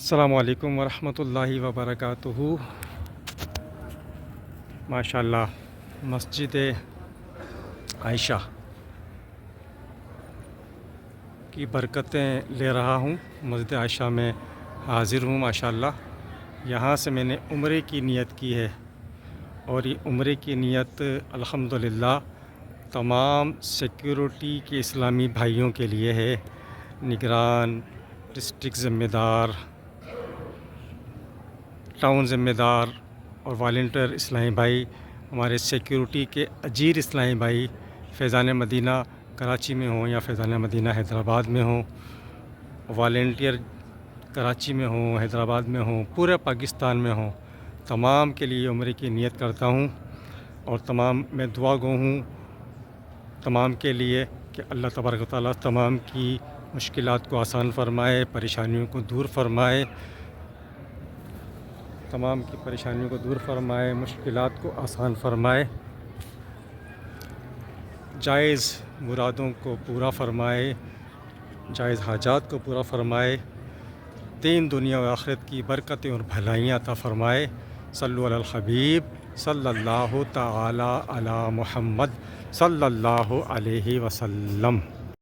السلام علیکم ورحمۃ اللہ وبرکاتہ۔ ماشاءاللہ مسجد عائشہ کی برکتیں لے رہا ہوں۔ مسجد عائشہ میں حاضر ہوں ماشاءاللہ۔ یہاں سے میں نے عمرے کی نیت کی ہے، اور یہ عمرے کی نیت الحمدللہ تمام سیکیورٹی کے اسلامی بھائیوں کے لیے ہے۔ نگران، ڈسٹرکٹ ذمہ دار، ٹاؤن ذمہ دار اور والنٹیئر اسلامی بھائی، ہمارے سیکیورٹی کے اجیر اسلامی بھائی فیضان مدینہ کراچی میں ہوں یا فیضان مدینہ حیدرآباد میں ہوں، والنٹیئر کراچی میں ہوں، حیدرآباد میں ہوں، پورے پاکستان میں ہوں، تمام کے لیے عمرے کی نیت کرتا ہوں۔ اور تمام میں دعا گو ہوں تمام کے لیے کہ اللہ تبارک و تعالیٰ تمام کی مشکلات کو آسان فرمائے، پریشانیوں کو دور فرمائے، تمام کی پریشانیوں کو دور فرمائے، مشکلات کو آسان فرمائے، جائز مرادوں کو پورا فرمائے، جائز حاجات کو پورا فرمائے، دین دنیا و آخرت کی برکتیں اور بھلائیاں عطا فرمائے۔ صلو علی الحبیب صلی اللہ تعالی علی محمد صلی اللہ علیہ وسلم۔